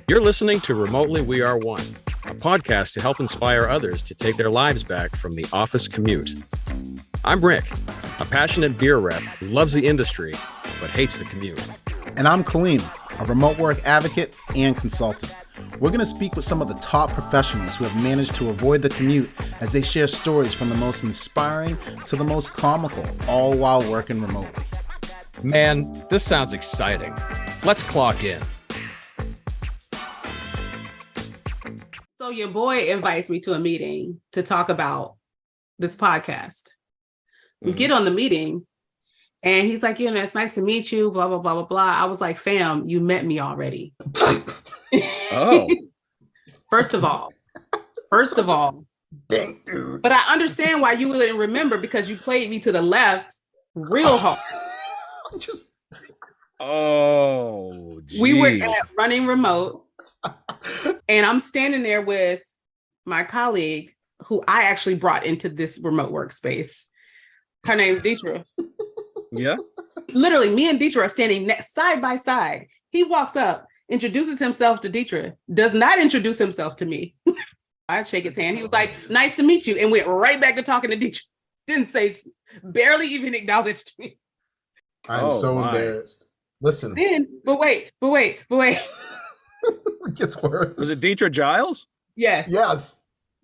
You're listening to Remotely We Are One, a podcast to help inspire others to take their lives back from the office commute. I'm Rick, a passionate beer rep who loves the industry but hates the commute. And I'm Kaleem, a remote work advocate and consultant. We're going to speak with some of the top professionals who have managed to avoid the commute as they share stories from the most inspiring to the most comical, all while working remotely. Man, this sounds exciting. Let's clock in. So your boy invites me to a meeting to talk about this podcast. We get on the meeting and he's like, it's nice to meet you, blah, blah, blah, blah, blah. I was like, fam, you met me already. Oh. First of all. Dang, dude. But I understand why you wouldn't remember because you played me to the left real hard. Geez. We were at Running Remote. And I'm standing there with my colleague who I actually brought into this remote workspace. Her name's Deetra. Yeah. Literally, me and Deetra are standing side by side. He walks up, introduces himself to Deetra, does not introduce himself to me. I shake his hand. He was like, nice to meet you. And went right back to talking to Deetra. Didn't say, barely even acknowledged me. I'm embarrassed. Listen. But wait. It gets worse. Was it Deetra Giles? Yes.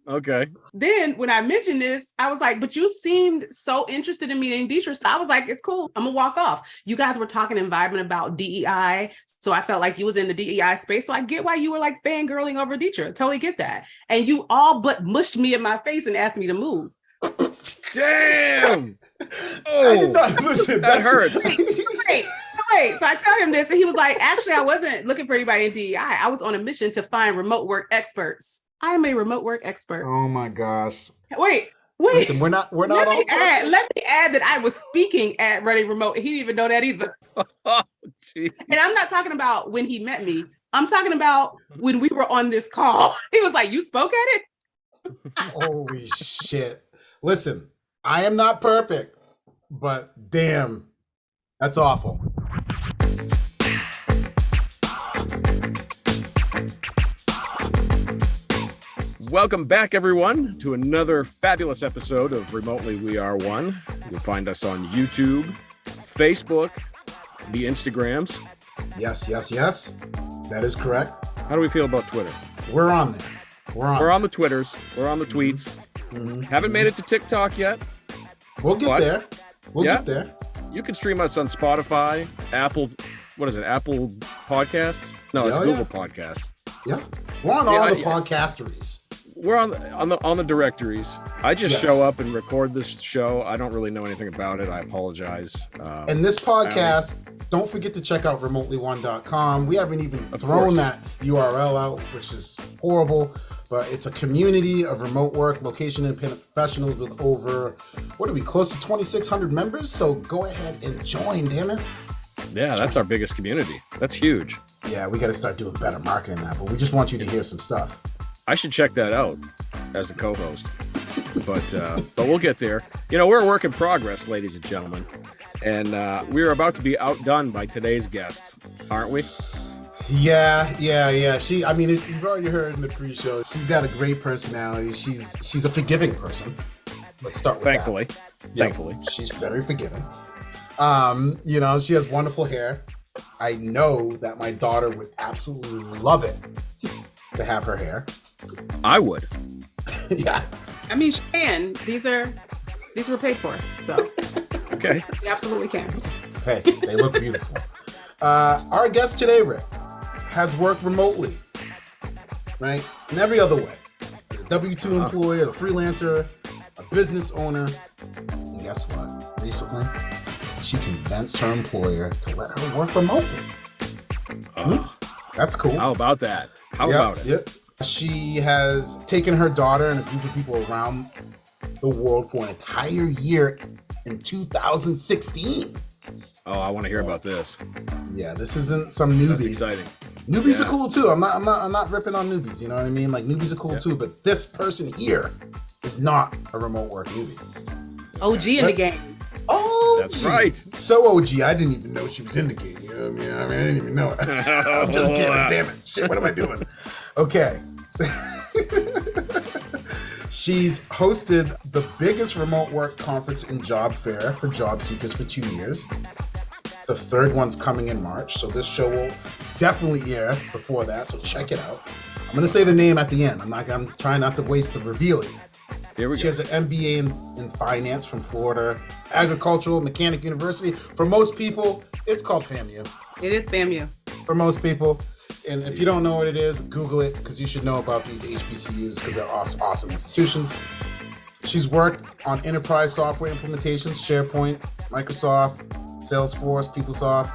Okay. Then when I mentioned this, I was like, but you seemed so interested in meeting Deetra. So I was like, it's cool. I'm gonna walk off. You guys were talking environment about DEI. So I felt like you was in the DEI space. So I get why you were like fangirling over Deetra. Totally get that. And you all but mushed me in my face and asked me to move. Damn. I did not listen. That hurts. Wait. So I tell him this, and he was like, actually, I wasn't looking for anybody in DEI. I was on a mission to find remote work experts. I am a remote work expert. Oh my gosh. Wait. Listen, we're not let all me add that I was speaking at Running Remote. He didn't even know that either. Oh, geez. And I'm not talking about when he met me. I'm talking about when we were on this call. He was like, you spoke at it? Holy shit. Listen, I am not perfect, but damn, that's awful. Welcome back, everyone, to another fabulous episode of Remotely We Are One. You'll find us on YouTube, Facebook, the Instagrams. Yes. That is correct. How do we feel about Twitter? We're on there. We're on the Twitters. We're on the tweets. Mm-hmm. Haven't made it to TikTok yet. We'll get there. We'll get there. You can stream us on Spotify, Apple Podcasts? No, it's Google Podcasts. Yeah. We're on all the podcasteries. We're on the directories. I just show up and record this show. I don't really know anything about it. I apologize. And this podcast, don't forget to check out remotely1.com. We haven't even thrown that URL out, which is horrible. But it's a community of remote work, location-independent professionals with over, close to 2,600 members? So go ahead and join, damn it. Yeah, that's our biggest community. That's huge. Yeah, we got to start doing better marketing that, but we just want you to hear some stuff. I should check that out as a co-host, but we'll get there. We're a work in progress, ladies and gentlemen, and we're about to be outdone by today's guests, aren't we? Yeah. You've already heard in the pre-show. She's got a great personality. She's a forgiving person. Let's start with Thankfully. that. Thankfully, she's very forgiving. She has wonderful hair. I know that my daughter would absolutely love it to have her hair. I would. Yeah. I mean, she can. These were paid for, so. Okay. You absolutely can. Hey, they look beautiful. Our guest today, Rick, has worked remotely, right? In every other way. As a W-2 employee, a freelancer, a business owner. And guess what? Recently, she convinced her employer to let her work remotely. That's cool. How about that? How about it? Yep. She has taken her daughter and a group of people around the world for an entire year in 2016. Oh, I want to hear about this. Yeah, this isn't some newbie. That's exciting. Newbies are cool too. I'm not ripping on newbies. You know what I mean? Like newbies are cool too, but this person here is not a remote work newbie. OG in the game. Oh, that's right. So OG, I didn't even know she was in the game. You I didn't even know it. I'm just kidding. Damn it. Shit, what am I doing? Okay. She's hosted the biggest remote work conference and job fair for job seekers for 2 years. The third one's coming in March, so this show will definitely air before that, so check it out. I'm going to say the name at the end. I'm trying not to waste the revealing. Here we She go. has an MBA in finance from Florida Agricultural Mechanic University. For most people, it's called FAMU. It is FAMU. For most people. And if you don't know what it is, Google it, because you should know about these HBCUs because they're awesome institutions. She's worked on enterprise software implementations, SharePoint, Microsoft, Salesforce, PeopleSoft.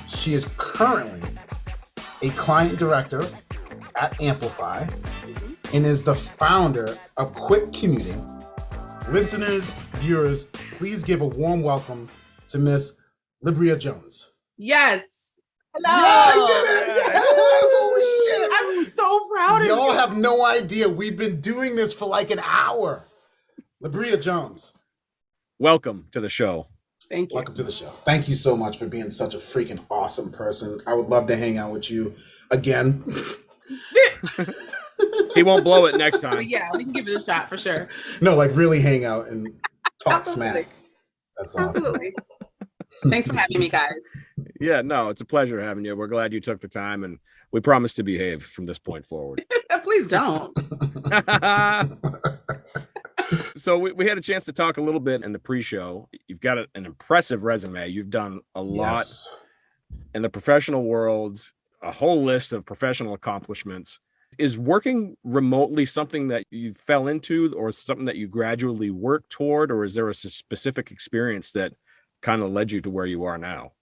She is currently a client director at Amplifi and is the founder of Quick Commuting. Listeners, viewers, please give a warm welcome to Miss Libryia Jones. Yes. Hello. Yeah, I did it! Yes! Holy shit! I'm so proud of you. Y'all have no idea. We've been doing this for like an hour. Libryia Jones. Welcome to the show. Thank you. Welcome to the show. Thank you so much for being such a freaking awesome person. I would love to hang out with you again. He won't blow it next time. But yeah, we can give it a shot for sure. No, like really hang out and talk Absolutely. smack. That's awesome. Absolutely. Thanks for having me, guys. Yeah, no, it's a pleasure having you. We're glad you took the time, and we promise to behave from this point forward. Please don't. So we had a chance to talk a little bit in the pre-show. You've got an impressive resume. You've done a lot in the professional world, a whole list of professional accomplishments. Is working remotely something that you fell into or something that you gradually worked toward, or is there a specific experience that kind of led you to where you are now?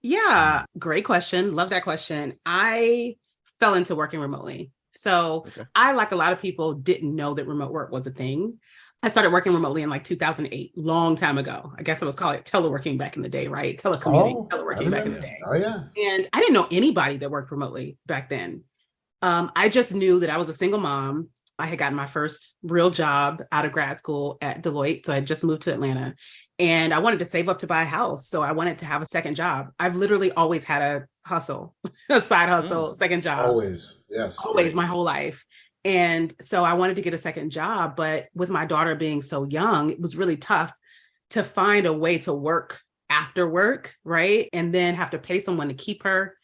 Yeah, great question. Love that question. I fell into working remotely. So I, like a lot of people, didn't know that remote work was a thing. I started working remotely in like 2008, long time ago. I guess it was called teleworking back in the day, right? Telecommuting, teleworking back in the day. Oh, yeah. And I didn't know anybody that worked remotely back then. I just knew that I was a single mom. I had gotten my first real job out of grad school at Deloitte. So I had just moved to Atlanta and I wanted to save up to buy a house. So I wanted to have a second job. I've literally always had a hustle, a side hustle, second job. Always. Yes. Always, my whole life. And so I wanted to get a second job, but with my daughter being so young, it was really tough to find a way to work after work, right? And then have to pay someone to keep her.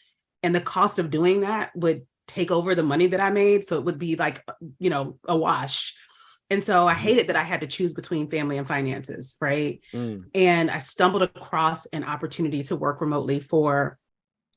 And the cost of doing that would take over the money that I made. So it would be like, a wash. And so I hated that I had to choose between family and finances, right? And I stumbled across an opportunity to work remotely for,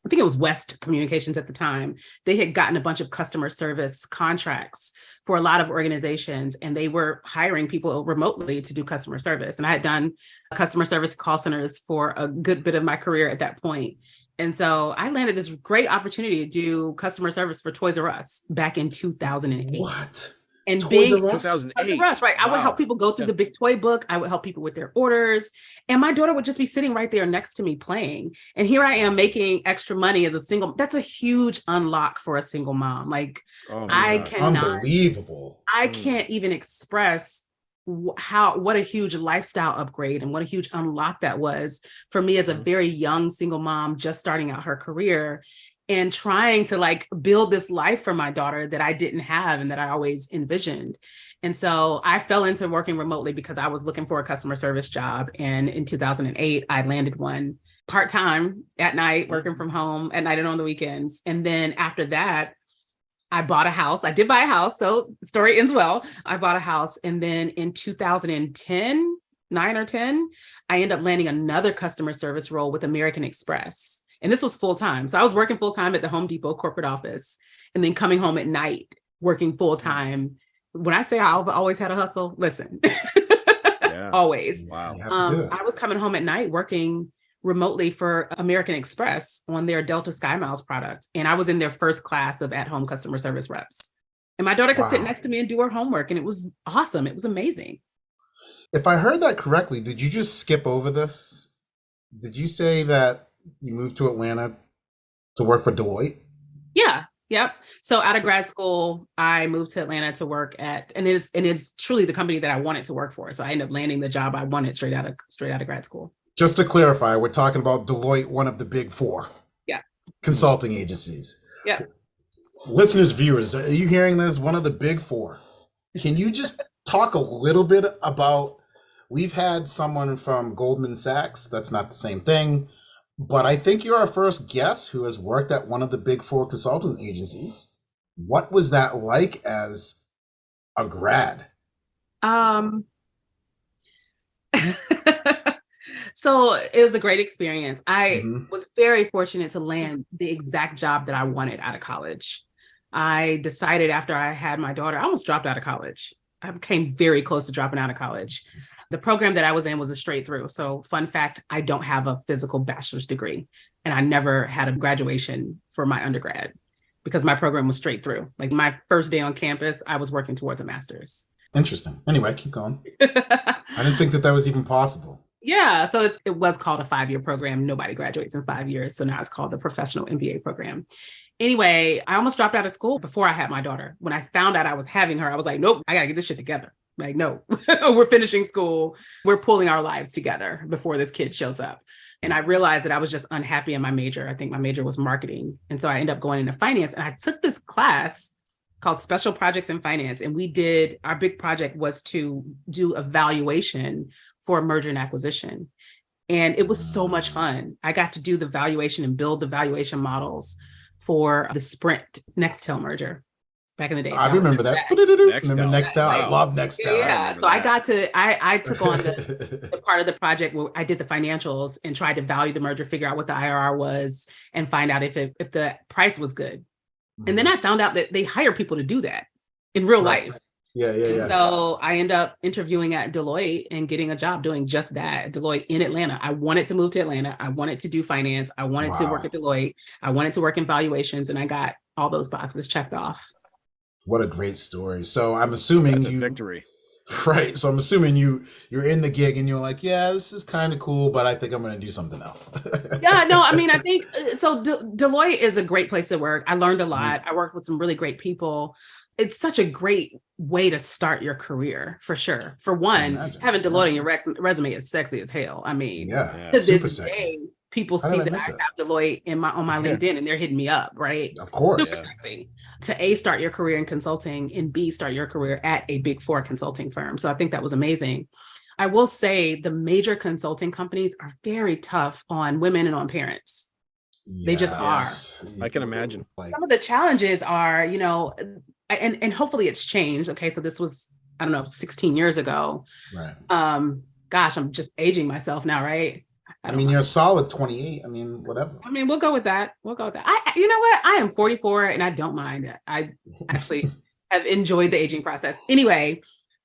I think it was West Communications at the time. They had gotten a bunch of customer service contracts for a lot of organizations, and they were hiring people remotely to do customer service. And I had done customer service call centers for a good bit of my career at that point. And so I landed this great opportunity to do customer service for Toys R Us back in 2008. What? And Toys R Us? 2008. Toys R Us, right? I would help people go through the big toy book. I would help people with their orders. And my daughter would just be sitting right there next to me playing. And here I am making extra money as a single. That's a huge unlock for a single mom. Like, I cannot. Unbelievable. I can't even express what a huge lifestyle upgrade and what a huge unlock that was for me as a very young single mom just starting out her career and trying to like build this life for my daughter that I didn't have and that I always envisioned. And so I fell into working remotely because I was looking for a customer service job. And in 2008, I landed one part-time at night, working from home at night and on the weekends. And then after that, I bought a house. I did buy a house. So the story ends well. I bought a house. And then in 2010, 9 or 10, I ended up landing another customer service role with American Express. And this was full-time. So I was working full-time at the Home Depot corporate office and then coming home at night, working full-time. When I say I've always had a hustle, listen, always. Wow. I was coming home at night working remotely for American Express on their Delta Sky Miles product. And I was in their first class of at-home customer service reps. And my daughter could sit next to me and do her homework. And it was awesome. It was amazing. If I heard that correctly, did you just skip over this? Did you say that you moved to Atlanta to work for Deloitte? Yeah. Yep. So out of grad school, I moved to Atlanta to work at, and it's truly the company that I wanted to work for. So I ended up landing the job I wanted straight out of grad school. Just to clarify, we're talking about Deloitte, one of the big four. consulting agencies. Yeah. Listeners, viewers, are you hearing this? One of the big four. Can you just talk a little bit about, we've had someone from Goldman Sachs, that's not the same thing, but I think you're our first guest who has worked at one of the big four consulting agencies. What was that like as a grad? So it was a great experience. I was very fortunate to land the exact job that I wanted out of college. I decided after I had my daughter, I almost dropped out of college. I became very close to dropping out of college. The program that I was in was a straight through. So fun fact, I don't have a physical bachelor's degree, and I never had a graduation for my undergrad because my program was straight through. Like my first day on campus, I was working towards a master's. Interesting. Anyway, keep going. I didn't think that was even possible. Yeah, so it was called a 5-year program. Nobody graduates in 5 years. So now it's called the professional MBA program. Anyway, I almost dropped out of school before I had my daughter. When I found out I was having her, I was like, nope, I got to get this shit together. Like, no, we're finishing school. We're pulling our lives together before this kid shows up. And I realized that I was just unhappy in my major. I think my major was marketing. And so I ended up going into finance. And I took this class called Special Projects in Finance. And our big project was to do a valuation for a merger and acquisition. And it was so much fun. I got to do the valuation and build the valuation models for the Sprint Nextel merger back in the day. I remember that. Remember Nextel? Wow. I love Nextel. Yeah. So I took on the part of the project where I did the financials and tried to value the merger, figure out what the IRR was, and find out if the price was good. And then I found out that they hire people to do that in real life. Yeah. So I end up interviewing at Deloitte and getting a job doing just that at Deloitte in Atlanta. I wanted to move to Atlanta. I wanted to do finance. I wanted to work at Deloitte. I wanted to work in valuations, and I got all those boxes checked off. What a great story. So I'm assuming That's a victory. Right. So I'm assuming you're in the gig and you're like, yeah, this is kind of cool, but I think I'm going to do something else. Yeah, no, I mean, I think so. Deloitte is a great place to work. I learned a lot. I worked with some really great people. It's such a great way to start your career, for sure. For one, having Deloitte on your resume is sexy as hell. I mean, to super this sexy. day, people see that I have Deloitte on my LinkedIn and they're hitting me up, right? Of course. Super sexy. To A, start your career in consulting, and B, start your career at a big four consulting firm. So I think that was amazing. I will say the major consulting companies are very tough on women and on parents. They just are. I can imagine. Some of the challenges are, and hopefully it's changed. Okay, so this was, 16 years ago. Right. Gosh, I'm just aging myself now, right? I mean, you're a solid 28. I mean, whatever. I mean, we'll go with that. You know what? I am 44 and I don't mind it. I actually have enjoyed the aging process. Anyway,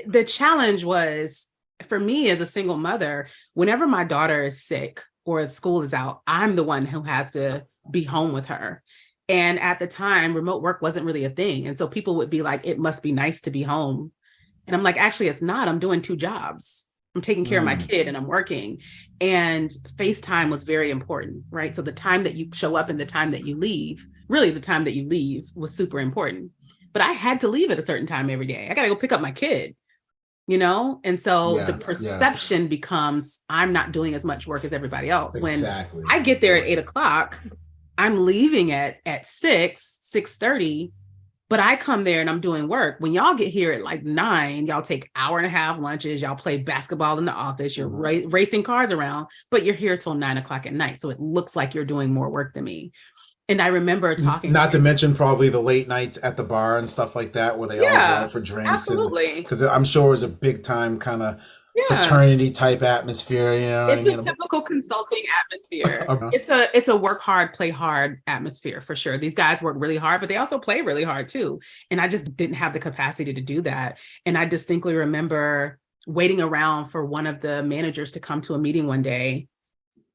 the challenge was, for me as a single mother, whenever my daughter is sick or school is out, I'm the one who has to be home with her. And at the time, remote work wasn't really a thing. And so people would be like, it must be nice to be home. And I'm like, actually, it's not. I'm doing 2 jobs. I'm taking care of my kid and I'm working. And FaceTime was very important, right? So the time that you show up and the time that you leave, really the time that you leave was super important. But I had to leave at a certain time every day. I got to go pick up my kid, And so the perception becomes, I'm not doing as much work as everybody else. Exactly. When I get there at 8:00, I'm leaving at 6:30. But I come there and I'm doing work. When y'all get here at like 9, y'all take 1.5 hour lunches, y'all play basketball in the office, you're racing cars around, but you're here till 9:00 at night. So it looks like you're doing more work than me. And I remember talking. Not to mention probably the late nights at the bar and stuff like that, where they all go out for drinks. Absolutely. Because I'm sure it was a big time kind of fraternity type atmosphere. It's a typical consulting atmosphere. It's a work hard, play hard atmosphere for sure. These guys work really hard, but they also play really hard too. And I just didn't have the capacity to do that. And I distinctly remember waiting around for one of the managers to come to a meeting one day.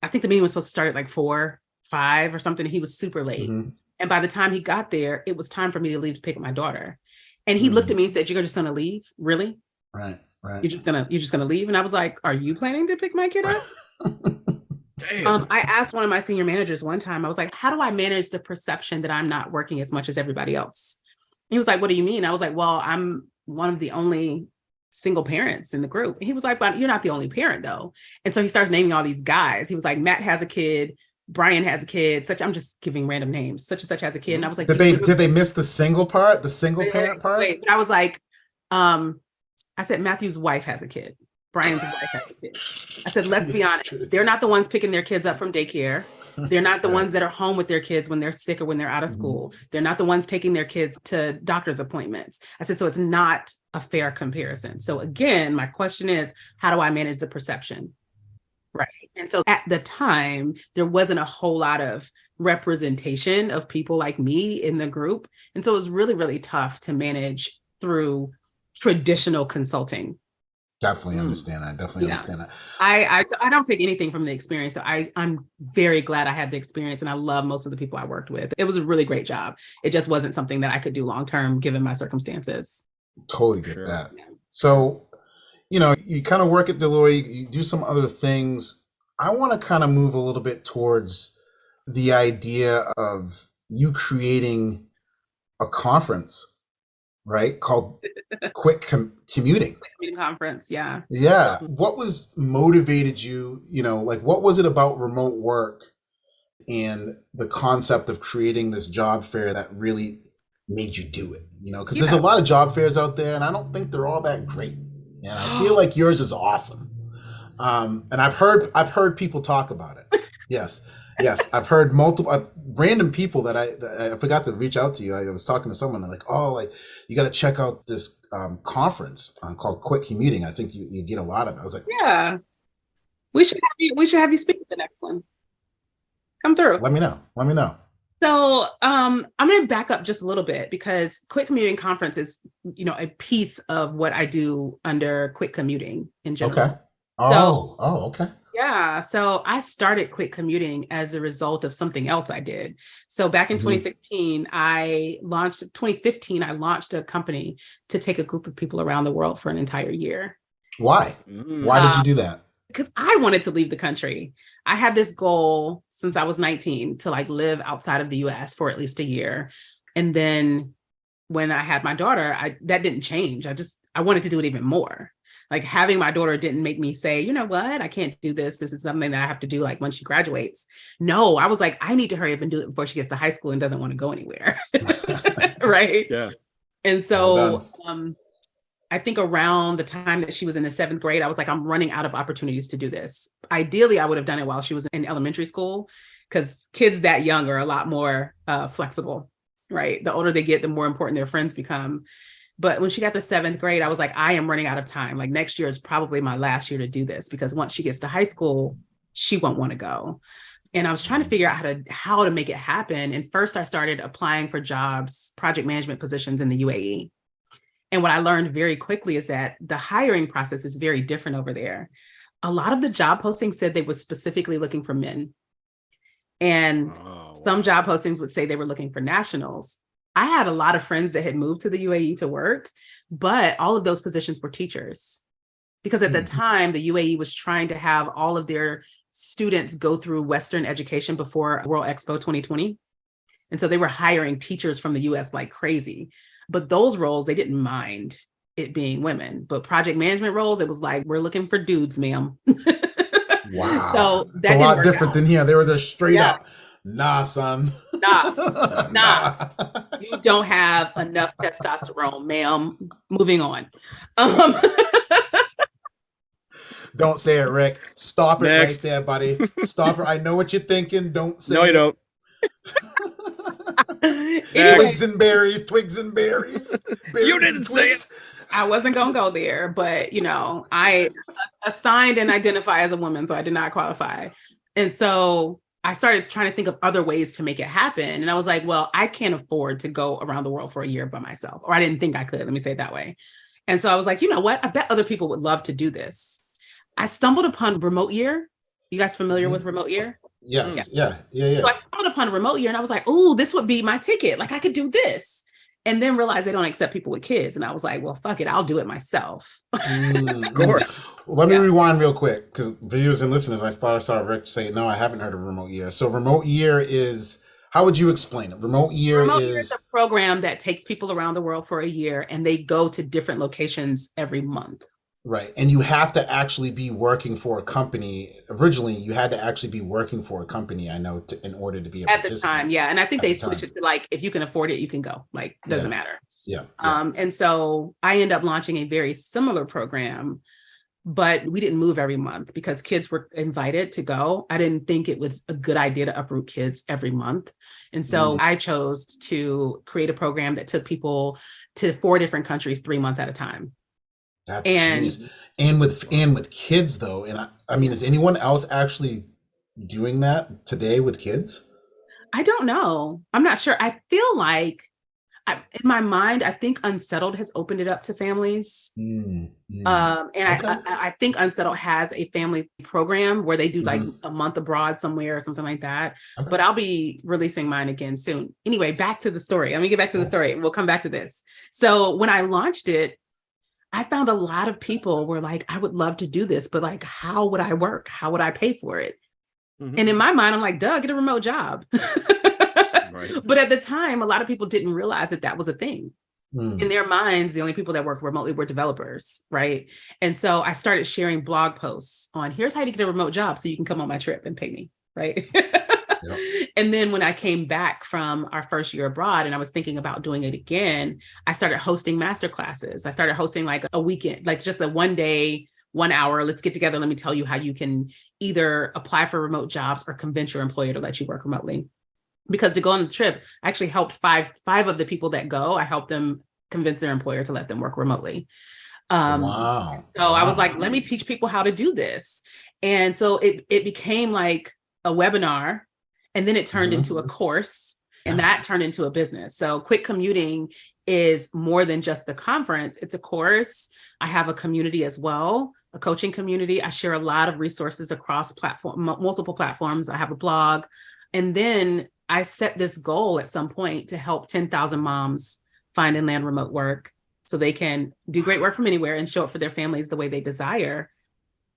I think the meeting was supposed to start at like 4, 5 or something. He was super late. And by the time he got there, it was time for me to leave to pick up my daughter. And he looked at me and said, "You're just going to leave? Really? Right. You're just gonna leave?" And I was like, "Are you planning to pick my kid up?" Damn. I asked one of my senior managers one time, I was like, "How do I manage the perception that I'm not working as much as everybody else?" And he was like, "What do you mean?" I was like, "Well, I'm one of the only single parents in the group." And he was like, "But you're not the only parent though." And so he starts naming all these guys. He was like, "Matt has a kid, Brian has a kid, I'm just giving random names, such and such has a kid. And I was like, did they miss the single part, the single parent part? Wait, but I was like, I said, Matthew's wife has a kid. Brian's wife has a kid. I said, let's be honest. True. They're not the ones picking their kids up from daycare. They're not the ones that are home with their kids when they're sick or when they're out of school. They're not the ones taking their kids to doctor's appointments. I said, so it's not a fair comparison. So again, my question is, how do I manage the perception? Right. And so at the time, there wasn't a whole lot of representation of people like me in the group. And so it was really, really tough to manage through traditional consulting. Definitely understand that. Understand that. I don't take anything from the experience. So I'm very glad I had the experience, and I love most of the people I worked with. It was a really great job. It just wasn't something that I could do long-term given my circumstances. Totally get that. Yeah. So, you kind of work at Deloitte, you do some other things. I want to kind of move a little bit towards the idea of you creating a conference, right? Called Quick Commuting. Quick Commuting Conference, yeah. Yeah. What motivated you, what was it about remote work and the concept of creating this job fair that really made you do it? Because there's a lot of job fairs out there, and I don't think they're all that great. And I feel like yours is awesome. And I've heard people talk about it. Yes. I've heard multiple random people that I forgot to reach out to you. I was talking to someone. They're like, you got to check out this conference called Quick Commuting. I think you get a lot of it. I was like, yeah, we should have you speak at the next one. Come through. Let me know. So I'm going to back up just a little bit, because Quick Commuting Conference is, a piece of what I do under Quick Commuting in general. Okay. Okay. Yeah. So I started Quick Commuting as a result of something else I did. So back in 2015, 2015, I launched a company to take a group of people around the world for an entire year. Why? Why did you do that? Because I wanted to leave the country. I had this goal since I was 19 to live outside of the US for at least a year. And then when I had my daughter, that didn't change. I wanted to do it even more. Having my daughter didn't make me say, you know what, I can't do this. This is something that I have to do once she graduates. No, I was like, I need to hurry up and do it before she gets to high school and doesn't want to go anywhere. Right. Yeah. And so I think around the time that she was in the 7th grade, I was like, I'm running out of opportunities to do this. Ideally, I would have done it while she was in elementary school, because kids that young are a lot more flexible, right? The older they get, the more important their friends become. But when she got to 7th grade, I was like, I am running out of time. Next year is probably my last year to do this, because once she gets to high school, she won't want to go. And I was trying to figure out how to make it happen. And first I started applying for jobs, project management positions in the UAE. And what I learned very quickly is that the hiring process is very different over there. A lot of the job postings said they were specifically looking for men. And some job postings would say they were looking for nationals. I had a lot of friends that had moved to the UAE to work, but all of those positions were teachers, because at the time, the UAE was trying to have all of their students go through Western education before World Expo 2020. And so they were hiring teachers from the US like crazy. But those roles, they didn't mind it being women. But project management roles, it was like, we're looking for dudes, ma'am. Wow. So that's a lot different than here. They were just straight up. Nah, son. Nah. You don't have enough testosterone, ma'am. Moving on. Don't say it, Rick. Stop it right there, buddy. Stop it. I know what you're thinking. Don't say it. No, you don't. Twigs and berries. Berries you didn't say it. I wasn't going to go there, but I assigned and identify as a woman, so I did not qualify. And so I started trying to think of other ways to make it happen. And I was like, well, I can't afford to go around the world for a year by myself, or I didn't think I could. Let me say it that way. And so I was like, you know what? I bet other people would love to do this. I stumbled upon Remote Year. You guys familiar with Remote Year? Yes. Yeah. So I stumbled upon a Remote Year, and I was like, oh, this would be my ticket. I could do this. And then realized they don't accept people with kids. And I was like, well, fuck it. I'll do it myself. Of course. Let me rewind real quick, because viewers and listeners, I thought I saw Rick say, no, I haven't heard of Remote Year. So Remote Year is, how would you explain it? Remote Year is a program that takes people around the world for a year, and they go to different locations every month. Right. And you have to actually be working for a company. Originally, you had to actually be working for a company, I know, in order to be a At the time, participant yeah. And I think at they the switched time. it to like, if you can afford it, you can go. Like, doesn't Yeah. matter. Yeah. Yeah. And so I ended up launching a very similar program, but we didn't move every month because kids were invited to go. I didn't think it was a good idea to uproot kids every month. And so I chose to create a program that took people to 4 different countries 3 months at a time. That's And genius. And with kids though, and I mean, is anyone else actually doing that today with kids? I don't know. I'm not sure. I feel like in my mind, I think Unsettled has opened it up to families. Mm, And okay. I think Unsettled has a family program where they do like Mhm. a month abroad somewhere or something like that. Okay. But I'll be releasing mine again soon. Anyway, back to the story. Let me get back to the story and we'll come back to this. So when I launched it, I found a lot of people were like, I would love to do this, but like, how would I work? How would I pay for it? Mhm. And in my mind, I'm like, duh, get a remote job. Right. But at the time, a lot of people didn't realize that that was a thing. Mm. In their minds, the only people that worked remotely were developers, right? And so I started sharing blog posts on here's how to get a remote job so you can come on my trip and pay me, right? Yep. And then when I came back from our first year abroad and I was thinking about doing it again, I started hosting master classes. I started hosting like a weekend, like just a 1 day, 1 hour, let's get together. Let me tell you how you can either apply for remote jobs or convince your employer to let you work remotely. Because to go on the trip, I actually helped five of the people that go. I helped them convince their employer to let them work remotely. Wow. So I was like, let me teach people how to do this. And so it became like a webinar, and then it turned into a course, and that turned into a business. So Quick Commuting is more than just the conference. It's a course. I have a community as well, a coaching community. I share a lot of resources across multiple platforms. I have a blog. And then I set this goal at some point to help 10,000 moms find and land remote work so they can do great work from anywhere and show up for their families the way they desire.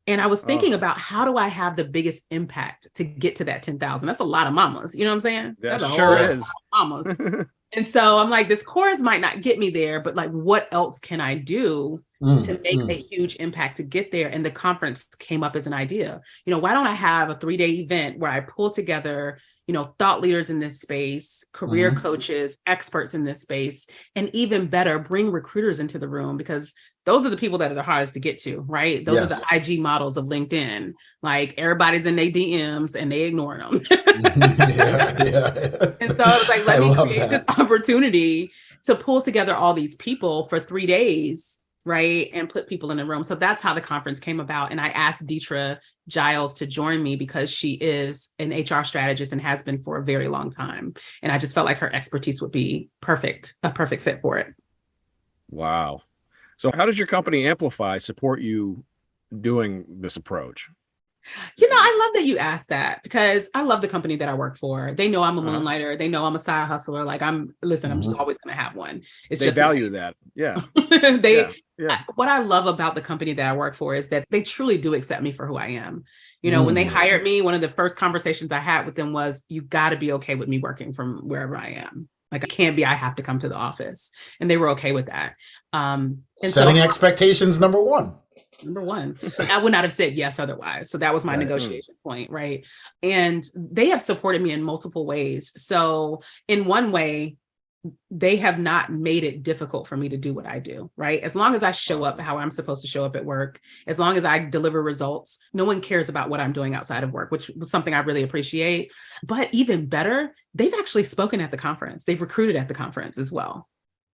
And I was thinking about how do I have the biggest impact to get to that 10,000? That's a lot of mamas. You know what I'm saying? That That's a sure whole is. lot of mamas. And so I'm like, this course might not get me there, but like, what else can I do to make a huge impact to get there? And the conference came up as an idea. You know, why don't I have a 3-day event where I pull together, you know, thought leaders in this space, career coaches, experts in this space, and even better, bring recruiters into the room, because those are the people that are the hardest to get to, right? Those are the IG models of LinkedIn. Like everybody's in their DMs and they ignore them. And so I was like, let me create this opportunity to pull together all these people for 3 days, right? And put people in the room. So that's how the conference came about. And I asked Deetra Giles to join me because she is an HR strategist and has been for a very long time. And I just felt like her expertise would be a perfect fit for it. Wow. So how does your company Amplifi support you doing this approach? You know, I love that you asked that because I love the company that I work for. They know I'm a moonlighter. They know I'm a side hustler. Like I'm just always going to have one. They value that. Yeah. What I love about the company that I work for is that they truly do accept me for who I am. You know, when they hired me, one of the first conversations I had with them was, you got to be okay with me working from wherever I am. Like I have to come to the office. And they were okay with that. Setting expectations, number one. I would not have said yes otherwise. So that was my negotiation point, right? And they have supported me in multiple ways. So in one way, they have not made it difficult for me to do what I do, right? As long as I show up how I'm supposed to show up at work, as long as I deliver results, no one cares about what I'm doing outside of work, which was something I really appreciate. But even better, they've actually spoken at the conference. They've recruited at the conference as well.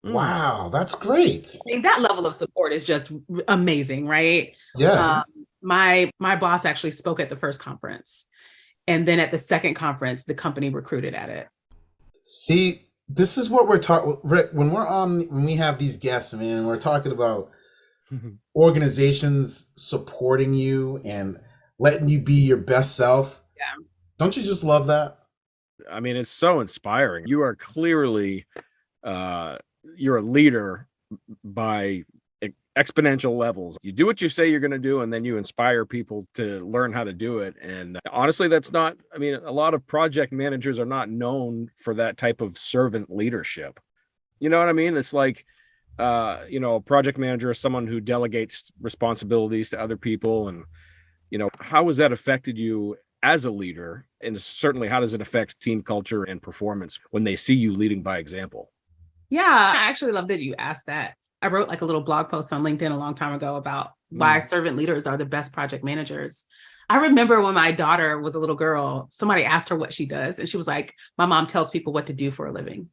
Wow, that's great. I mean, that level of support is just amazing, right? Yeah. My boss actually spoke at the first conference. And then at the second conference, the company recruited at it. See, this is what we're talking, Rick, when we have these guests, man, we're talking about organizations supporting you and letting you be your best self. Yeah. Don't you just love that? I mean, it's so inspiring. You are clearly, you're a leader by exponential levels. You do what you say you're going to do, and then you inspire people to learn how to do it. And honestly, that's not, I mean, a lot of project managers are not known for that type of servant leadership. You know what I mean? It's like a project manager is someone who delegates responsibilities to other people. And, how has that affected you as a leader? And certainly, how does it affect team culture and performance when they see you leading by example? Yeah, I actually love that you asked that. I wrote like a little blog post on LinkedIn a long time ago about why servant leaders are the best project managers. I remember when my daughter was a little girl, somebody asked her what she does. And she was like, my mom tells people what to do for a living.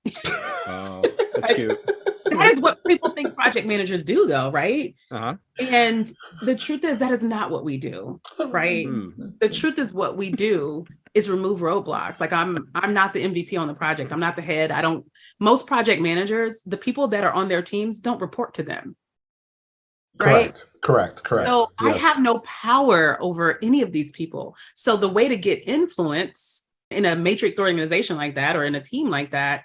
Oh, that's cute. That is what people think project managers do, though, right? Uh-huh. And the truth is that is not what we do, right? The truth is what we do is remove roadblocks. Like I'm not the MVP on the project. I'm not the head. Most project managers, the people that are on their teams don't report to them. Right? Correct. So yes. I have no power over any of these people. So the way to get influence in a matrix organization like that, or in a team like that,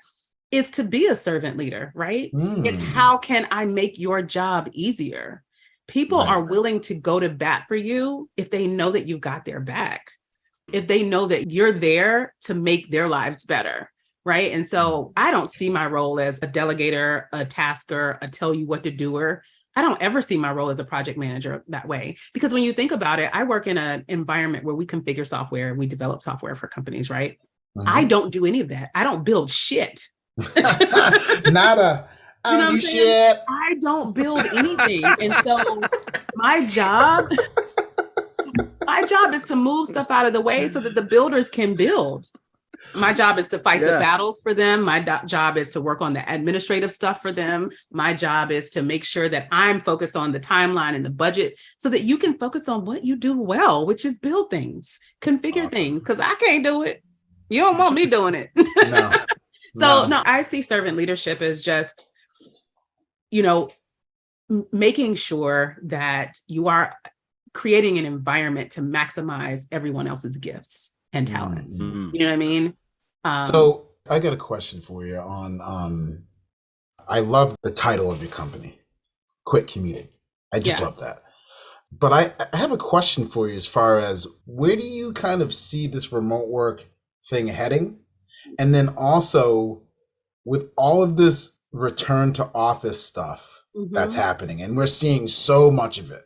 is to be a servant leader, right? It's how can I make your job easier? People are willing to go to bat for you if they know that you've got their back, if they know that you're there to make their lives better, right? And so I don't see my role as a delegator, a tasker, a tell you what to doer. I don't ever see my role as a project manager that way. Because when you think about it, I work in an environment where we configure software, we develop software for companies, right? I don't do any of that. I don't build shit. Nada. I don't do shit. I don't build anything. And so my job is to move stuff out of the way so that the builders can build. My job is to fight the battles for them. My job is to work on the administrative stuff for them. My job is to make sure that I'm focused on the timeline and the budget so that you can focus on what you do well, which is build things, configure things, because I can't do it. You don't want me doing it. No. No, I see servant leadership as just, making sure that you are creating an environment to maximize everyone else's gifts and talents. You know what I mean? So I got a question for you on, I love the title of your company, Quit Commuting. I just love that. But I have a question for you as far as where do you kind of see this remote work thing heading? And then also with all of this return to office stuff that's happening, and we're seeing so much of it.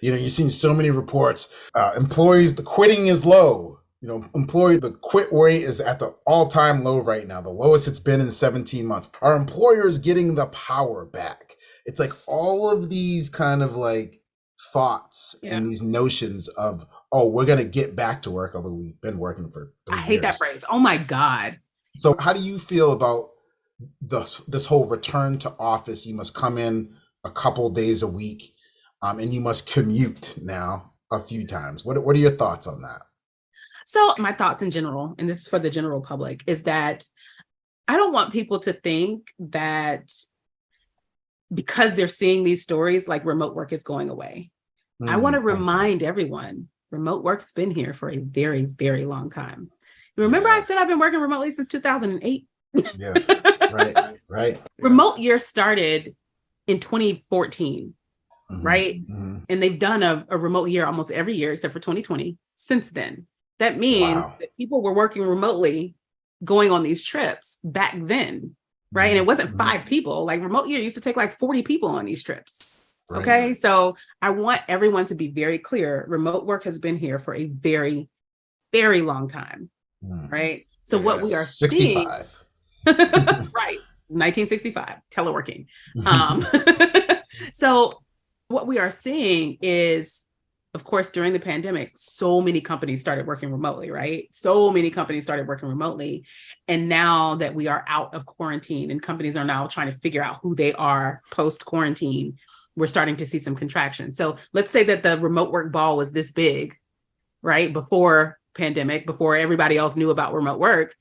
You're seeing so many reports, employees, the quitting is low. The quit rate is at the all-time low right now, the lowest it's been in 17 months. Are employers getting the power back? It's like all of these kind of like thoughts and these notions of, we're going to get back to work, although we've been working for 3 years. I hate that phrase. Oh my God. So how do you feel about this whole return to office? You must come in a couple days a week, and you must commute now a few times. What are your thoughts on that? So my thoughts in general, and this is for the general public, is that I don't want people to think that because they're seeing these stories, like remote work is going away. I want to remind everyone, remote work's been here for a very, very long time. Remember I said I've been working remotely since 2008? Yes, right. Remote year started in 2014, right? And they've done a remote year almost every year except for 2020 since then. That means that people were working remotely going on these trips back then, right? And it wasn't 5 people. Like remote year used to take like 40 people on these trips. Right. Okay. So I want everyone to be very clear. Remote work has been here for a very, very long time. Right. So what we are 65. Seeing, right. 1965, teleworking. So what we are seeing is, of course, during the pandemic, so many companies started working remotely, right? So many companies started working remotely. And now that we are out of quarantine and companies are now trying to figure out who they are post-quarantine, we're starting to see some contraction. So let's say that the remote work ball was this big, right? Before pandemic, before everybody else knew about remote work.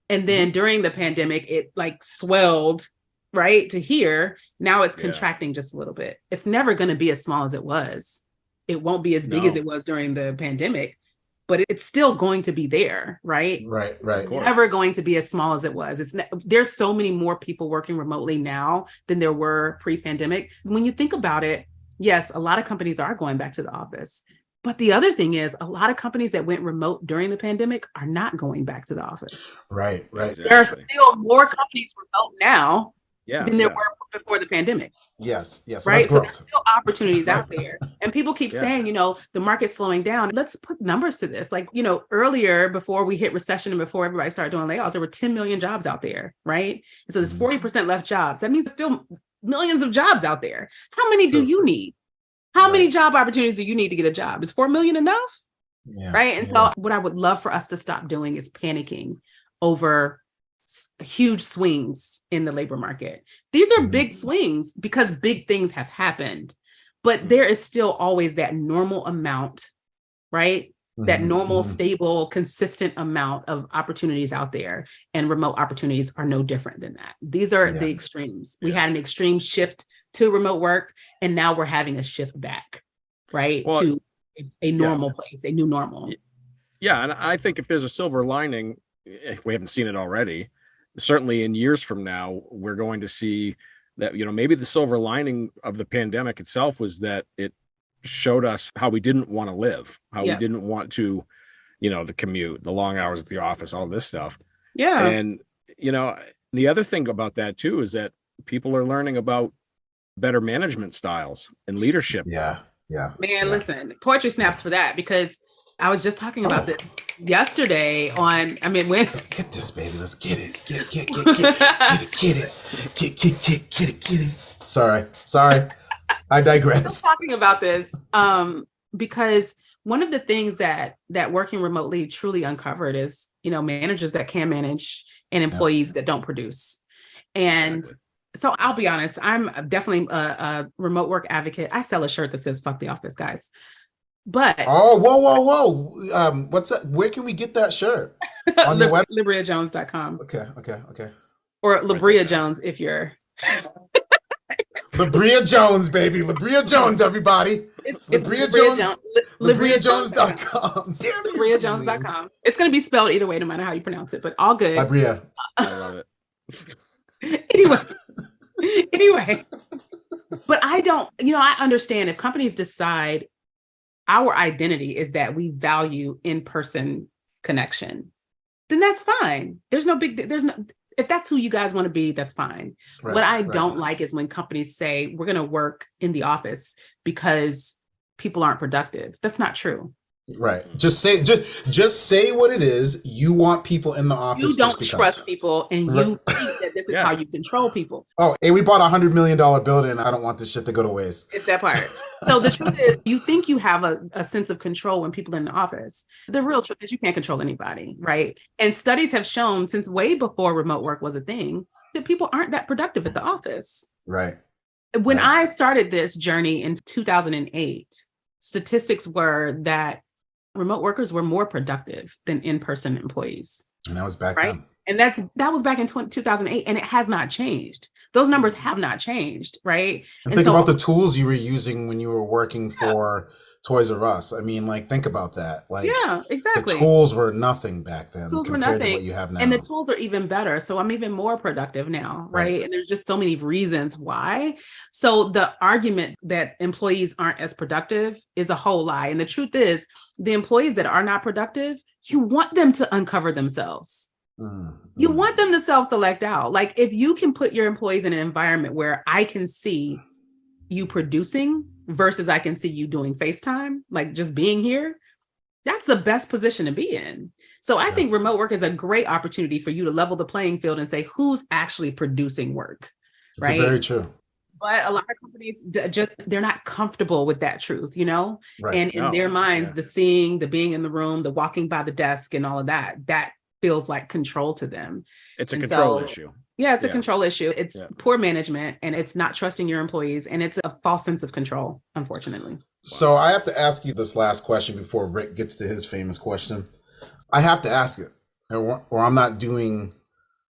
And then during the pandemic, it like swelled, right, to here. Now it's contracting just a little bit. It's never going to be as small as it was. It won't be as big as it was during the pandemic, but it's still going to be there, right? Right. It's never going to be as small as it was. There's so many more people working remotely now than there were pre-pandemic. When you think about it, yes, a lot of companies are going back to the office. But the other thing is, a lot of companies that went remote during the pandemic are not going back to the office. Right. There are still more companies remote now than there were before the pandemic. Yes. So right. That's growth. So there's still opportunities out there. And people keep saying, the market's slowing down. Let's put numbers to this. Like, earlier, before we hit recession and before everybody started doing layoffs, there were 10 million jobs out there, right? And so there's 40% left jobs. That means still millions of jobs out there. How many do you need? How many job opportunities do you need to get a job? Is 4 million enough? Yeah. Right. And so what I would love for us to stop doing is panicking over huge swings in the labor market. These are big swings because big things have happened, but there is still always that normal amount, right? That normal, stable, consistent amount of opportunities out there, and remote opportunities are no different than that. These are the extremes. We had an extreme shift to remote work, and now we're having a shift back, right? To a normal place, a new normal. Yeah. And I think if there's a silver lining, if we haven't seen it already, certainly in years from now, we're going to see that, maybe the silver lining of the pandemic itself was that it showed us how we didn't want to live, how we didn't want to, the commute, the long hours at the office, all this stuff. Yeah. And, the other thing about that too, is that people are learning about better management styles and leadership. Yeah. Man, listen, poetry snaps for that, because I was just talking about this yesterday when let's get this, baby. Let's get it. Get it. Sorry. I digress. I was talking about this because one of the things that working remotely truly uncovered is, managers that can manage and employees that don't produce. And so I'll be honest, I'm definitely a remote work advocate. I sell a shirt that says "Fuck the office, guys." But whoa! What's that? Where can we get that shirt? On your website? LibryiaJones.com. Okay. Or Libryia Jones if you're. Libryia Jones, baby. Libryia Jones, everybody. It's Libryia Jones. LibryiaJones.com. Damn it. LibryiaJones.com. It's going to be spelled either way, no matter how you pronounce it, but all good. Libryia. I love it. Anyway. But I don't, I understand if companies decide our identity is that we value in-person connection, then that's fine. If that's who you guys want to be, that's fine. What I don't like is when companies say we're going to work in the office because people aren't productive. That's not true. Right. Just say what it is. You want people in the office. You don't trust people, and you think that this is how you control people. Oh, and we bought $100 million building. I don't want this shit to go to waste. It's that part. So the truth is, you think you have a sense of control when people are in the office. The real truth is you can't control anybody, right? And studies have shown since way before remote work was a thing that people aren't that productive at the office. Right. When I started this journey in 2008, statistics were that remote workers were more productive than in-person employees. And that was back then. And that was back in 2008, and it has not changed. Those numbers have not changed, right? And think about the tools you were using when you were working for Toys R Us. I mean, think about that. Exactly. The tools were nothing back then compared to what you have now. And the tools are even better. So I'm even more productive now, right? And there's just so many reasons why. So the argument that employees aren't as productive is a whole lie. And the truth is, the employees that are not productive, you want them to uncover themselves. You want them to self-select out. If you can put your employees in an environment where I can see you producing versus I can see you doing FaceTime, just being here, that's the best position to be in. So I think remote work is a great opportunity for you to level the playing field and say, who's actually producing work, right? That's very true. But a lot of companies they're not comfortable with that truth, And in their minds, the seeing, the being in the room, the walking by the desk and all of that feels like control to them. It's a control issue. Yeah, it's a control issue. It's poor management, and it's not trusting your employees, and it's a false sense of control, unfortunately. So I have to ask you this last question before Rick gets to his famous question. I have to ask it, or I'm not doing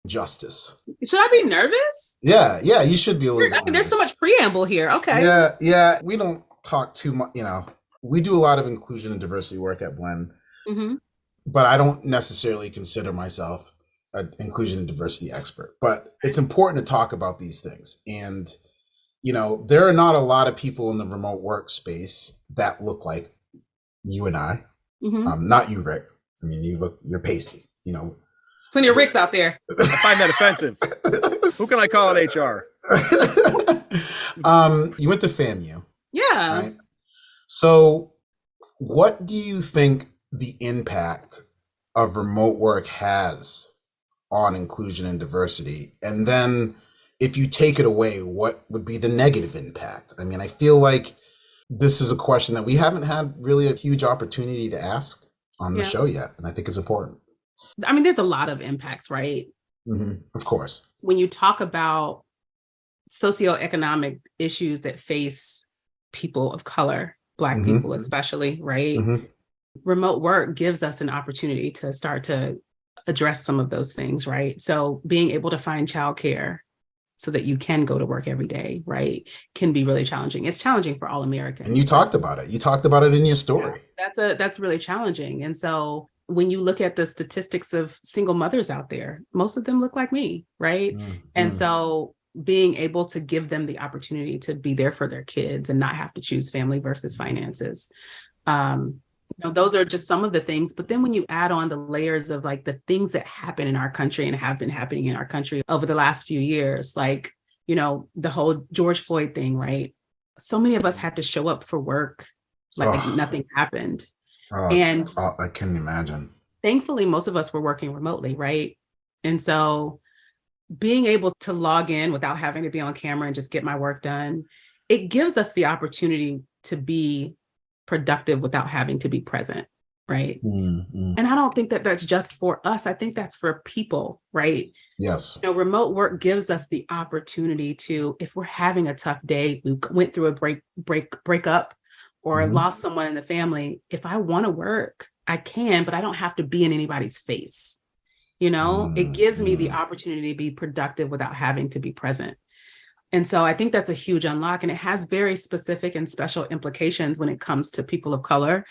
justice. Should I be nervous? Yeah, you should be a little bit nervous. There's so much preamble here. Okay. Yeah. We don't talk too much, we do a lot of inclusion and diversity work at Blend. Mm-hmm. But I don't necessarily consider myself an inclusion and diversity expert. But it's important to talk about these things. And, there are not a lot of people in the remote workspace that look like you and I. Mm-hmm. Not you, Rick. I mean, you're pasty, There's plenty of Ricks out there. I find that offensive. Who can I call at HR? You went to FAMU, Yeah. right? So what do you think the impact of remote work has on inclusion and diversity? And then if you take it away, what would be the negative impact? I mean, I feel like this is a question that we haven't had really a huge opportunity to ask on the show yet. And I think it's important. I mean, there's a lot of impacts, right? Of course. When you talk about socioeconomic issues that face people of color, Black people especially, right? Remote work gives us an opportunity to start to address some of those things, right? So being able to find childcare so that you can go to work every day, right, can be really challenging. It's challenging for all Americans. And you talked about it. You talked about it in your story. Yeah, that's really challenging. And so when you look at the statistics of single mothers out there, most of them look like me, right? And so being able to give them the opportunity to be there for their kids and not have to choose family versus finances. Those are just some of the things. But then when you add on the layers of like the things that happen in our country and have been happening in our country over the last few years, like, the whole George Floyd thing, right? So many of us had to show up for work like nothing happened. And I couldn't imagine. Thankfully, most of us were working remotely, right? And so being able to log in without having to be on camera and just get my work done, it gives us the opportunity to be productive without having to be present, right? And I don't think that that's just for us. I think that's for people, right? Yes. Remote work gives us the opportunity to, if we're having a tough day, we went through a breakup or lost someone in the family. If I want to work, I can, but I don't have to be in anybody's face. It gives me the opportunity to be productive without having to be present. And so I think that's a huge unlock, and it has very specific and special implications when it comes to people of color,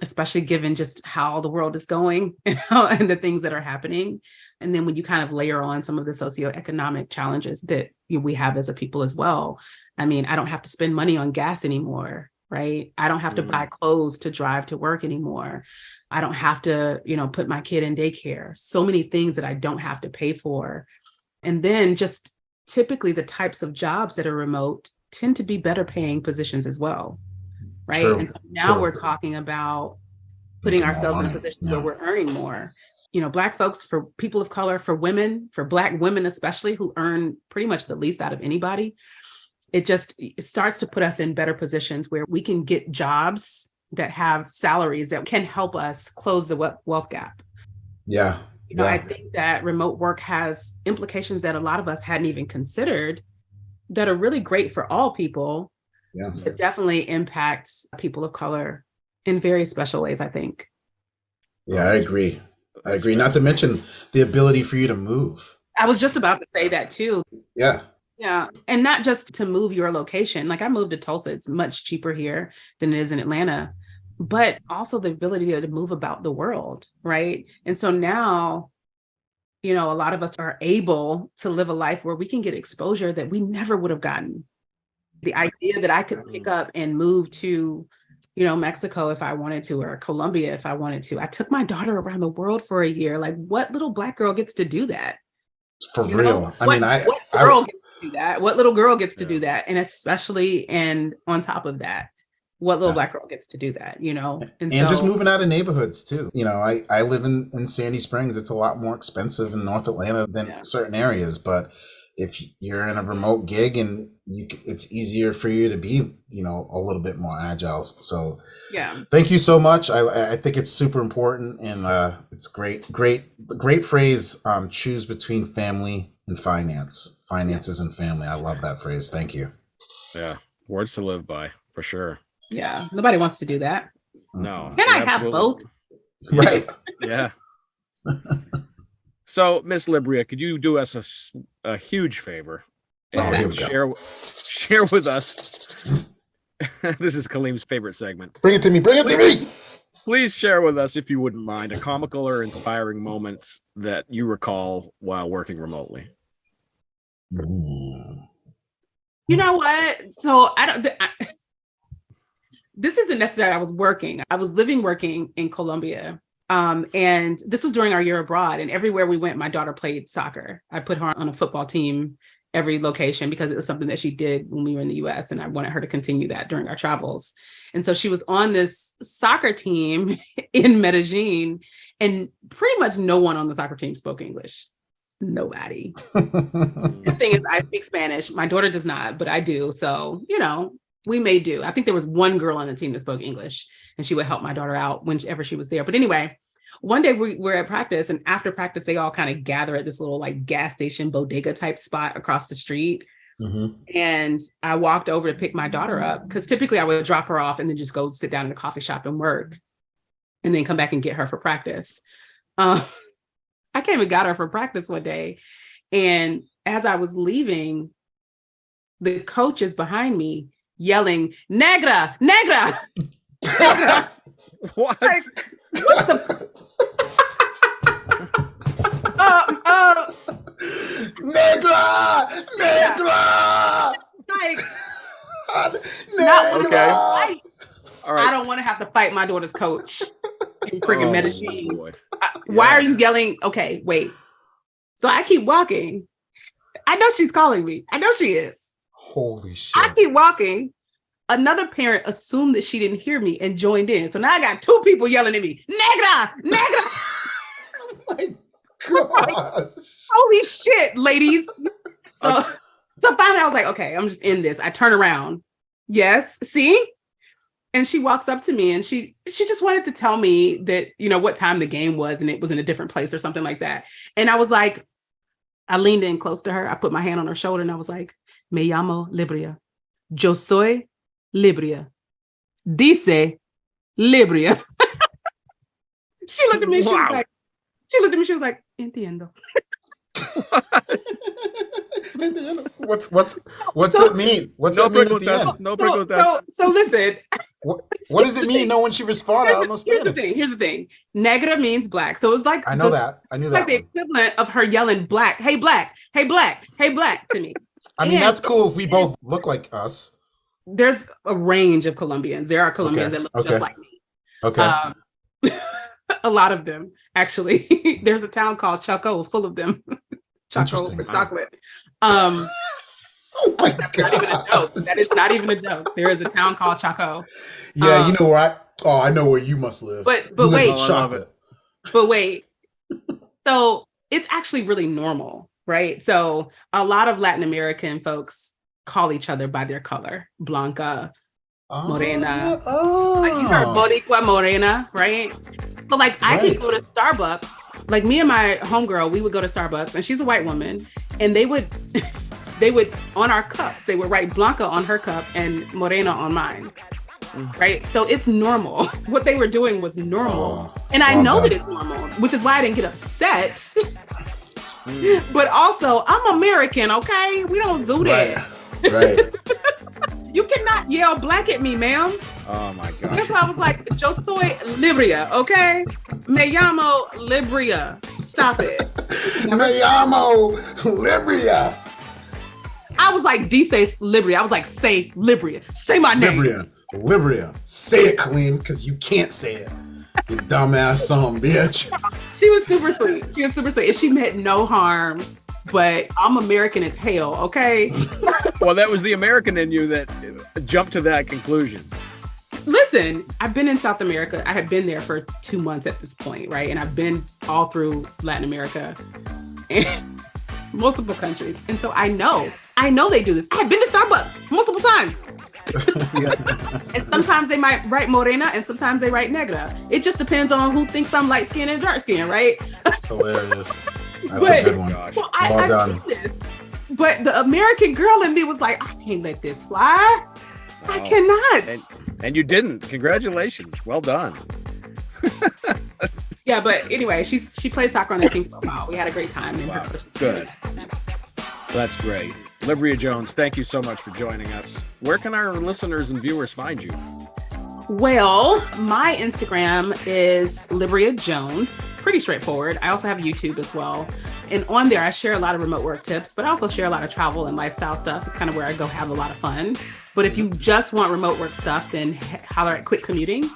especially given just how the world is going and the things that are happening. And then when you kind of layer on some of the socioeconomic challenges that we have as a people as well. I mean, I don't have to spend money on gas anymore, right? I don't have to buy clothes to drive to work anymore. I don't have to, put my kid in daycare. So many things that I don't have to pay for. And then just typically the types of jobs that are remote tend to be better paying positions as well, right? True, and so now we're talking about putting ourselves in a position where we're earning more. Black folks, for people of color, for women, for Black women especially, who earn pretty much the least out of anybody, it starts to put us in better positions where we can get jobs that have salaries that can help us close the wealth gap. Yeah. I think that remote work has implications that a lot of us hadn't even considered that are really great for all people. Yes. But definitely impact people of color in very special ways, I think. Yeah, I agree. Not to mention the ability for you to move. I was just about to say that too. Yeah. Yeah. And not just to move your location. Like I moved to Tulsa. It's much cheaper here than it is in Atlanta, but also the ability to move about the world. Right. And so now, a lot of us are able to live a life where we can get exposure that we never would have gotten. The idea that I could pick up and move to, Mexico if I wanted to, or Colombia if I wanted to. I took my daughter around the world for a year. Like, what little Black girl gets to do that? For real. What girl gets to do that? What little girl gets to do that? And especially, and on top of that, what little Black girl gets to do that, And just moving out of neighborhoods too. I live in Sandy Springs. It's a lot more expensive in North Atlanta than certain areas. But if you're in a remote gig and it's easier for you to be, a little bit more agile. So thank you so much. I think it's super important, and it's great phrase. Choose between family and finances and family. I love that phrase. Thank you. Yeah. Words to live by, for sure. Yeah. Nobody wants to do that. No. Can I have both? Right. Yeah. So, Miss Libryia, could you do us a huge favor and share with us? This is Kaleem's favorite segment. Bring it to me. Please share with us, if you wouldn't mind, a comical or inspiring moments that you recall while working remotely. You know what? So this isn't necessarily. I was working in Colombia, And this was during our year abroad, and everywhere we went, my daughter played soccer. I put her on a football team every location because it was something that she did when we were in the US, and I wanted her to continue that during our travels. And so she was on this soccer team in Medellin, and pretty much no one on the soccer team spoke English. Nobody. The thing is, I speak Spanish. My daughter does not, but I do. So, we may do. I think there was one girl on the team that spoke English, and she would help my daughter out whenever she was there. But anyway, one day we were at practice, and after practice, they all kind of gather at this little like gas station bodega type spot across the street. Mm-hmm. And I walked over to pick my daughter up because typically I would drop her off and then just go sit down in the coffee shop and work and then come back and get her for practice. I came and got her for practice one day. And as I was leaving, the coach is behind me yelling, "Negra, negra." What? Like, what the? Negra! Negra! Like, Negra! Okay. All right. I don't want to have to fight my daughter's coach in friggin' Medellin. Why are you yelling? Okay, wait. So I keep walking. I know she's calling me. I know she is. Holy shit. I keep walking. Another parent assumed that she didn't hear me and joined in. So now I got two people yelling at me, "Negra, negra." Oh my gosh. Holy shit, ladies. So finally I was like, okay, I'm just in this. I turn around. Yes, see? And she walks up to me and she just wanted to tell me that, what time the game was and it was in a different place or something like that. And I was like, I leaned in close to her. I put my hand on her shoulder and I was like, "Me llamo Libryia. Yo soy Libryia. Dice Libryia." She looked at me and she was like, "Entiendo." What's it mean? What's it mean at the end? So listen. What does it mean? No, when she responded, I don't know Spanish. Here's the thing. Negra means black. So it was like I knew that. It's like the equivalent of her yelling black, "Hey black, hey black, hey black" to me. I mean, that's cool if we both look like us. There's a range of Colombians. There are Colombians that look just like me. Okay. A lot of them, actually. There's a town called Choco full of them. Choco for chocolate. Oh my that's God. not even a joke. That is not even a joke. There is a town called Choco. Yeah, you know where I know where you must live. But wait. But wait. So it's actually really normal, right? So a lot of Latin American folks call each other by their color. Blanca, Morena. Like you heard Boricua, Morena, right? So like I could go to Starbucks, like me and my homegirl, we would go to Starbucks and she's a white woman and they would on our cups, they would write Blanca on her cup and Morena on mine. Right? So it's normal. What they were doing was normal. And I know that it's normal, which is why I didn't get upset. But also I'm American, okay? We don't do that. Right. You cannot yell black at me, ma'am. Oh my God. That's why I was like, "Yo soy Libryia, okay? Me llamo Libryia." Stop it. Me llamo Libryia. I was like, "Dice Libryia." I was like, "Say Libryia. Say my name." Libryia. Say it, Kaleem, because you can't say it. You dumbass son of a bitch. She was super sweet. And she meant no harm. But I'm American as hell, okay? Well, that was the American in you that jumped to that conclusion. Listen, I've been in South America. I have been there for 2 months at this point, right? And I've been all through Latin America and multiple countries. And so I know they do this. I have been to Starbucks multiple times. And sometimes they might write Morena and sometimes they write Negra. It just depends on who thinks I'm light skinned and dark skinned, right? That's hilarious. That's a good one. Well, I've seen this. But the American girl in me was like, I can't let this fly. I cannot. And you didn't. Congratulations. Well done. Yeah, but anyway, she played soccer on the team for a while. We had a great time. Wow. Good. That's great. Libryia Jones, thank you so much for joining us. Where can our listeners and viewers find you? Well, my Instagram is Libryia Jones. Pretty straightforward. I also have YouTube as well. And on there, I share a lot of remote work tips, but I also share a lot of travel and lifestyle stuff. It's kind of where I go have a lot of fun. But if you just want remote work stuff, then holler at Quick Commuting.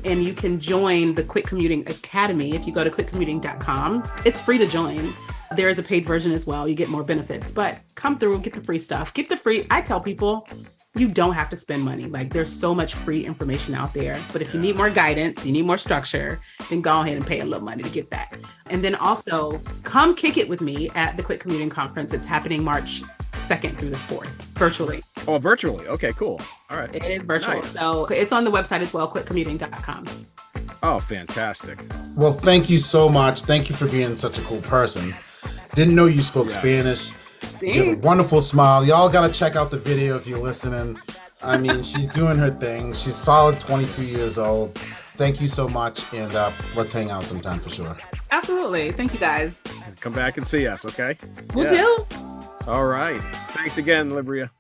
And you can join the Quick Commuting Academy if you go to quickcommuting.com. It's free to join. There is a paid version as well. You get more benefits, but come through, get the free stuff. Get the free. I tell people, you don't have to spend money. Like, there's so much free information out there. But if you need more guidance, you need more structure, then go ahead and pay a little money to get that. And then also come kick it with me at the Quick Commuting Conference. It's happening March 2nd through the 4th, virtually. Oh, virtually. Okay, cool. All right. It is virtual. Nice. So it's on the website as well, quickcommuting.com. Oh, fantastic. Well, thank you so much. Thank you for being such a cool person. Didn't know you spoke Spanish. You have a wonderful smile. Y'all got to check out the video if you're listening. I mean, she's doing her thing. She's solid 22 years old. Thank you so much. And let's hang out sometime for sure. Absolutely. Thank you, guys. Come back and see us, okay? We'll do. All right. Thanks again, Libryia.